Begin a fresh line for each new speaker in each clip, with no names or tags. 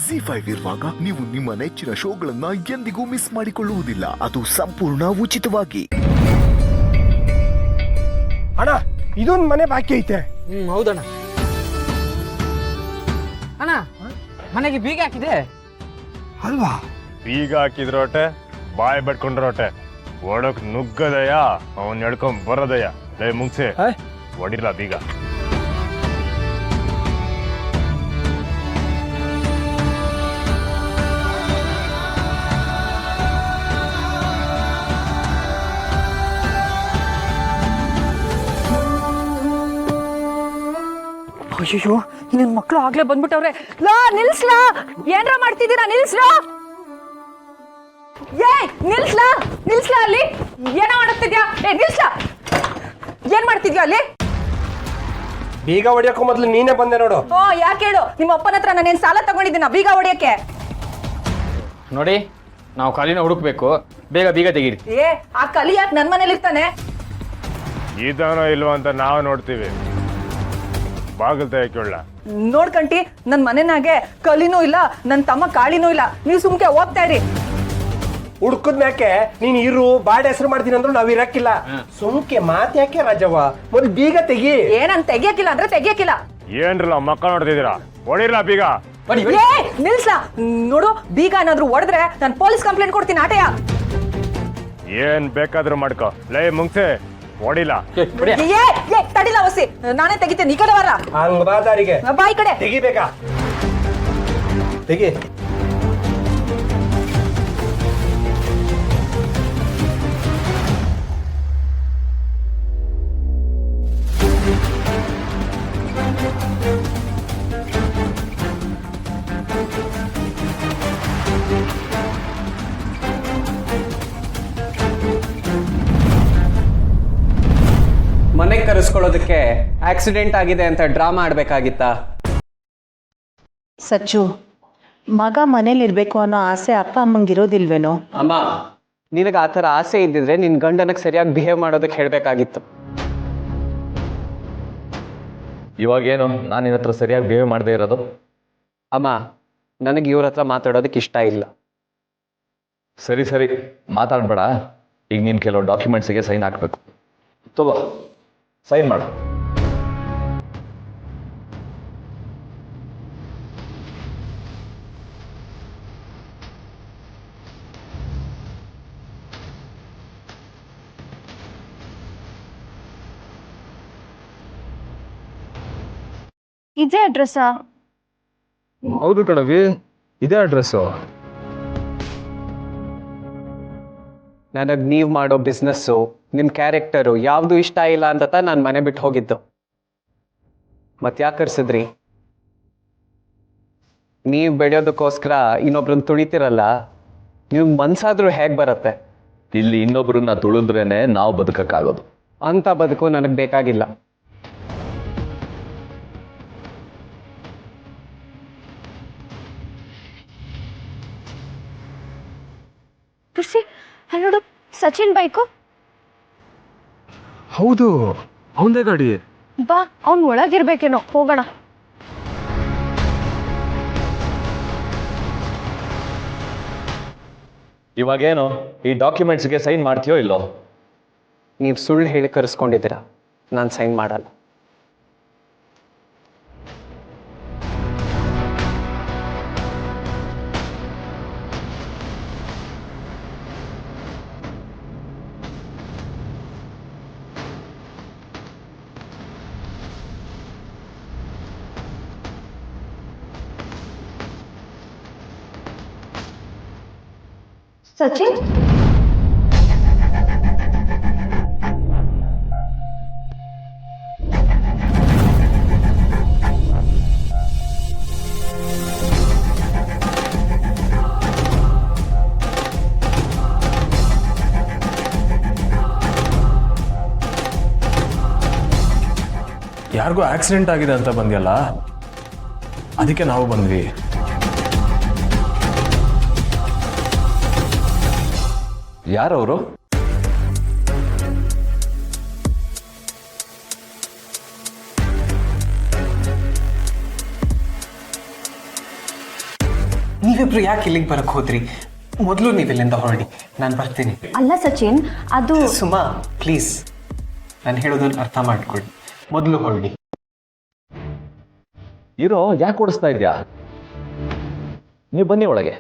ಜಿ5 ಇರುವಾಗ ನೀವು ನಿಮ್ಮ ನೆಚ್ಚಿನ ಶೋಗಳನ್ನ ಎಂದಿಗೂ ಮಿಸ್ ಮಾಡಿಕೊಳ್ಳುವುದಿಲ್ಲ. ಅದು ಸಂಪೂರ್ಣ ಉಚಿತವಾಗಿ.
ಅಣ್ಣ ಇದೊಂದು ಮನೆ ಬಾಕಿ ಐತೆ.
ಹೌದಣ್ಣ. ಅಣ್ಣ ಮನೆಗೆ ಬೀಗ ಹಾಕಿದೆ
ಅಲ್ವಾ?
ಬೀಗ ಹಾಕಿದ್ರೋಟೆ ಬಾಯ್ ಬಡ್ಕೊಂಡ್ರೋಟೆ ಒಡಕ್ ನುಗ್ಗದಯ್ಯ ಅವನ್ ಎಡ್ಕೊಂಡ್ ಬರೋದಯ್ಯ. ಲೇ ಮುಗ್ಸಿ ಹೊಡಿಲ್ಲ ಬೀಗ.
ಅಯ್ಯೋ ಇನ್ನೊಂದು ಮಕ್ಳು ಆಗ್ಲೇ ಬಂದ್ಬಿಟ್ಟವ್ರೆ. ಲಾ ನಿಲ್ಸ್ಲಾ, ಏನ್ರ ಮಾಡ್ತಿದ್ದೀರಾ? ನಿಲ್ಸ್ಲಾ, ನಿಲ್ಸ್ಲಾ ನಿಲ್ಸ್ಲಾ, ಅಲ್ಲಿ ಏನೋ ಮಾಡುತ್ತಿದ್ಯಾ? ನಿಲ್ಸ್ಲಾ, ಏನ್ ಮಾಡ್ತಿದ್ಯಾ ಅಲ್ಲಿ?
ಬೀಗ ಹೊಡಿಯಕ್ಕೂ ಮೊದ್ಲು ನೀನೇ ಬಂದೆ ನೋಡು.
ಯಾಕೆ ಹೇಳು? ನಿಮ್ಮ ಅಪ್ಪನ ಹತ್ರ ನಾನೇನ್ ಸಾಲ ತಗೊಂಡಿದ್ದೀನ ಬೀಗ ಹೊಡಿಯಕ್ಕೆ?
ನೋಡಿ, ನಾವು ಕಾಲಿನ ಹುಡುಕ್ಬೇಕು, ಬೇಗ ಬೀಗ ತೆಗೀರಿ.
ಆ ಕಲಿ ಯಾಕೆ ನನ್ ಮನೇಲಿ ಇರ್ತಾನೆ?
ಇದಾನೋ ಇಲ್ವೋ ಅಂತ ನಾವು ನೋಡ್ತೀವಿ. ಬಾಗಿಲು ತೆಗೆಕೊಳ್ಳ.
ನೋಡ್ಕಂಟಿ, ನನ್ ಮನೆನಾಗೆ ಕಲಿನೂ ಇಲ್ಲ, ನನ್ ತಮ್ಮ ಕಾಳಿನೂ ಇಲ್ಲ. ನೀವು ಸುಮ್ಕೆ ಹೋಗ್ತಾ ಇರಿ.
ಹುಡ್ಕದ್ ಮ್ಯಾಕೆ ನೀನ್ ಇರು ಬಾಡ ಹೆಸರು ಮಾಡ್ತೀನಿ ಅಂದ್ರು ನಾವ್ ಇರಕ್ಕಿಲ್ಲ. ಸುಮ್ಕೆ ಮಾತ್ ಯಾಕೆ ರಾಜವ್ವ? ಮೊದ್ಲು ಬೀಗ ತೆಗಿ.
ಏನಂತ ತೆಗಿಯಕ್ಕಿಲ್ಲ ಅಂದ್ರೆ ತೆಗಿಯಕ್ಕಿಲ್ಲ.
ಏನ್ರಲ್ಲ ಮಕ್ಕಳು ನೋಡ್ತಿದ್ದೀರಾ? ಹೊಡಿರ್ಲ ಬೀಗ.
ನಿಲ್ಸ ನೋಡು, ಬೀಗ ಏನಾದ್ರು ಹೊಡೆದ್ರೆ ನಾನು ಪೊಲೀಸ್ ಕಂಪ್ಲೇಂಟ್ ಕೊಡ್ತೀನಿ. ಆಟಯ
ಏನ್ ಬೇಕಾದ್ರೂ ಮಾಡ್ಕೋ. ಲೇ ಮುಂಗ್ಸೆ ಹೊಡಿಲ್ಲ.
ತಡಿಲ ವಸಿ, ನಾನೇ ತೆಗಿತೇನೆ. ಈ ಕಡೆ ಬರ.
ಹಂಗ ಬಾದಾರಿಗೆ
ಬಾಯಿ ಕಡೆ
ತೆಗಿಬೇಕಾ? ತೆಗಿ.
ಮನೆಗೆ ಕರೆಸ್ಕೊಳ್ಳೋದಕ್ಕೆ ಆಕ್ಸಿಡೆಂಟ್ ಆಗಿದೆ ಅಂತ ಡ್ರಾಮಾ ಆಡ್ಬೇಕಾಗಿತ್ತಾ?
ಸಚ್ಚು, ಮಗ ಮನೇಲಿರ್ಬೇಕು ಅನ್ನೋ ಆಸೆ ಅಪ್ಪ ಅಮ್ಮಂಗಿರೋದಿಲ್ವೇನೋ?
ಅಮ್ಮ, ನಿನಗೆ ಆ ಥರ ಆಸೆ ಇದ್ದಿದ್ರೆ ನಿನ್ನ ಗಂಡನಿಗೆ ಸರಿಯಾಗಿ ಬಿಹೇವ್ ಮಾಡೋದಕ್ಕೆ ಹೇಳಬೇಕಾಗಿತ್ತು.
ಇವಾಗೇನು ನಾನು ನಿನ್ನ ಹತ್ರ ಸರಿಯಾಗಿ ಬಿಹೇವ್ ಮಾಡದೇ ಇರೋದು?
ಅಮ್ಮ, ನನಗೆ ಇವ್ರ ಹತ್ರ ಮಾತಾಡೋದಕ್ಕೆ ಇಷ್ಟ ಇಲ್ಲ.
ಸರಿ ಸರಿ ಮಾತಾಡಬೇಡ. ಈಗ ನೀನು ಕೆಲವು ಡಾಕ್ಯುಮೆಂಟ್ಸಿಗೆ ಸೈನ್ ಹಾಕಬೇಕು. ತಗೋ, ಸೈನ್ ಮಾಡು.
ಇದೇ ಅಡ್ರೆಸ್ಸಾ?
ಹೌದು ಕಣವಿ, ಇದೇ ಅಡ್ರೆಸ್ಸು.
ನನಗೆ ನೀವು ಮಾಡೋ ಬಿಸ್ನೆಸ್ಸು, ನಿಮ್ಮ ಕ್ಯಾರೆಕ್ಟರು ಯಾವುದು ಇಷ್ಟ ಇಲ್ಲ ಅಂತ ನಾನು ಮನೆ ಬಿಟ್ಟು ಹೋಗಿದ್ದು. ಮತ್ತೆ ಯಾಕೆ ಕರ್ಸಿದ್ರಿ? ನೀವು ಬೆಳೆಯೋದಕ್ಕೋಸ್ಕರ ಇನ್ನೊಬ್ರನ್ನ ತುಳಿತಿರಲ್ಲ, ನೀವು ಮನ್ಸಾದ್ರೂ ಹೇಗೆ ಬರುತ್ತೆ?
ಇಲ್ಲಿ ಇನ್ನೊಬ್ರನ್ನ ತುಳಿದ್ರೇನೆ ನಾವು ಬದುಕಕ್ಕಾಗೋದು.
ಅಂಥ ಬದುಕು ನನಗೆ ಬೇಕಾಗಿಲ್ಲ.
ನೋಡು, ಸಚಿನ್ ಬೈಕು.
ಹೌದು, ಅವಂದೇ ಗಾಡಿ.
ಬಾ, ಅವ್ನ್ ಒಳಗಿರ್ಬೇಕೇನೋ, ಹೋಗೋಣ.
ಇವಾಗೇನು ಈ ಡಾಕ್ಯುಮೆಂಟ್ಸ್ಗೆ ಸೈನ್ ಮಾಡ್ತೀಯೋ ಇಲ್ಲೋ?
ನೀವು ಸುಳ್ಳು ಹೇಳಿ ಕರೆಸ್ಕೊಂಡಿದ್ದೀರಾ, ನಾನು ಸೈನ್ ಮಾಡಲ್ಲ.
ಸಚಿನ್,
ಯಾರಿಗೂ ಆಕ್ಸಿಡೆಂಟ್ ಆಗಿದೆ ಅಂತ ಬಂದ್ಯಲ್ಲ, ಅದಕ್ಕೆ ನಾವು ಬಂದ್ವಿ.
ಯಾರವರು?
ನೀವಿಬ್ರು ಯಾಕೆ ಇಲ್ಲಿಗೆ ಬರಕ್ಕೆ ಹೋದ್ರಿ? ಮೊದಲು ನೀವಿಲ್ಲಿಂದ ಹೊರಡಿ, ನಾನು ಬರ್ತೀನಿ.
ಅಲ್ಲ ಸಚಿನ್, ಅದು
ಸುಮಾ ಪ್ಲೀಸ್, ನಾನು ಹೇಳೋದನ್ನು ಅರ್ಥ ಮಾಡ್ಕೊಳ್ಳಿ. ಮೊದಲು ಹೊರಡಿ.
ಇರೋ, ಯಾಕೆ ಓಡಿಸ್ತಾ ಇದ್ಯಾ? ನೀವು ಬನ್ನಿ ಒಳಗೆ.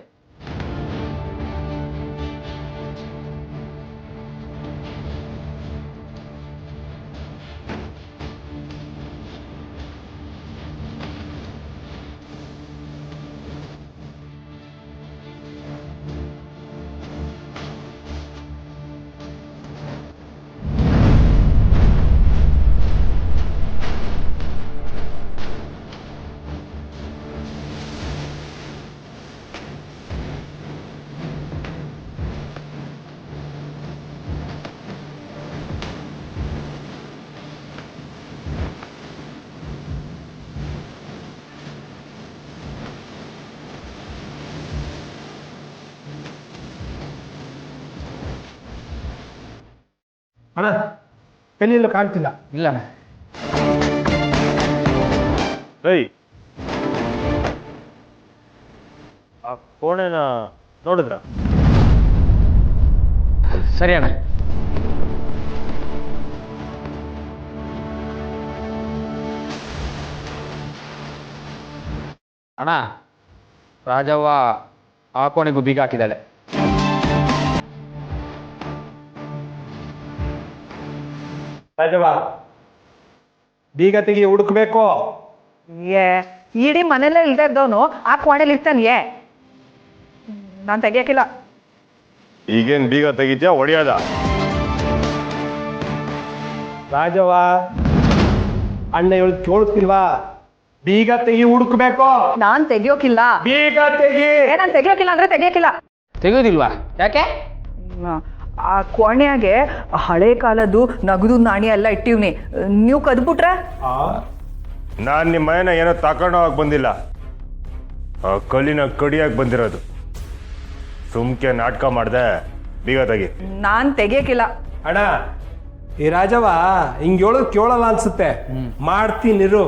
ಅಣ್ಣ ಎಲ್ಲೆಲ್ಲೂ ಕಾಣ್ತಿಲ್ಲ.
ಇಲ್ಲ
ಏಯ್, ಆ ಕೋಣೆನ ನೋಡಿದ್ರ?
ಸರಿ ಅಣ್ಣ. ಅಣ್ಣ, ರಾಜವ್ವ ಆ ಕೋಣೆಗೂ ಬೀಗ ಹಾಕಿದ್ದಾಳೆ.
ರಾಜವ್ವ, ಬೀಗ ತೆಗಿ, ಹುಡುಕ್ಬೇಕು.
ಇಡೀ ಮನೆಯಲ್ಲೇ ಇಲ್ದೇ ಇದ್ದವನು ಆ ಕೋಣೆಲಿ ಇರ್ತಾನೆ. ನಾನು ತೆಗಿಯಕ್ಕಿಲ್ಲ.
ಈಗೇನ್ ಬೀಗ ತೆಗಿದ್ಯಾ ಹೊಡಿಯೋದ?
ರಾಜವ್ವ, ಅಣ್ಣ ಹೇಳಿ ಕೇಳಿಸ್ತಿಲ್ವಾ? ಬೀಗ ತೆಗಿ, ಹುಡುಕ್ಬೇಕು.
ನಾನ್ ತೆಗಿಯೋಕಿಲ್ಲ.
ಬೀಗ ತೆಗಿ.
ನಾನ್ ತೆಗಿಯೋಕಿಲ್ಲ ಅಂದ್ರೆ ತೆಗಿಯೋಕಿಲ್ಲ.
ತೆಗೋದಿಲ್ವಾ? ಯಾಕೆ?
ಆ ಕೋಣೆಯಾಗೆ ಹಳೆ ಕಾಲದ್ದು ನಗದು ನಾಣಿ ಎಲ್ಲ ಇಟ್ಟಿವ್ನಿ. ನೀವು ಕದ್ಬಿಟ್ರೆ?
ನಾನ್ ನಿಮ್ಮ ಮನೆನ ಏನೋ ತಗೊಂಡು ಹೋಗಕ್ ಬಂದಿಲ್ಲ, ಆ ಕಲ್ಲಿನ ಕಡಿಯಾಗಿ ಬಂದಿರೋದು. ಸುಮ್ಕೆ ನಾಟಕ ಮಾಡ್ದೆ, ಬೀಗ ತೆಗಿ.
ನಾನ್ ತೆಗಿಯಕ್ಕಿಲ್ಲ.
ಅಣ್ಣ, ಈ ರಾಜವ್ವ ಹಿಂಗ್ ಹೇಳೋದು ಕೇಳಲ್ಲ ಅನ್ಸುತ್ತೆ. ಮಾಡ್ತೀನಿರು.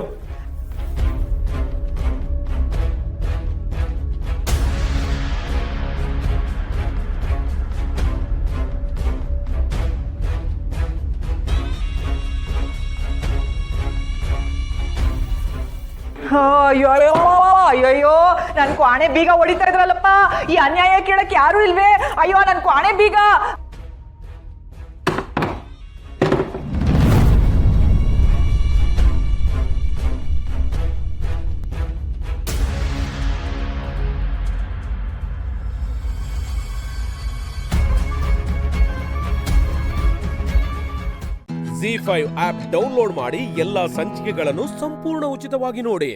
ಅಯ್ಯೋ, ನನ್ ಕ್ವಾಣೆ ಬೀಗ ಹೊಡಿತಾ ಇದ್ರಲ್ಲಪ್ಪ. ಈ ಅನ್ಯಾಯ ಕೇಳಕ್ ಯಾರು ಇಲ್ವೇ? ಅಯ್ಯೋ, ನನ್ ಕ್ವಾಣೆ ಬೀಗ.
ZEE5 ಆಪ್ ಡೌನ್ಲೋಡ್ ಮಾಡಿ ಎಲ್ಲಾ ಸಂಚಿಕೆಗಳನ್ನು ಸಂಪೂರ್ಣ ಉಚಿತವಾಗಿ ನೋಡಿ.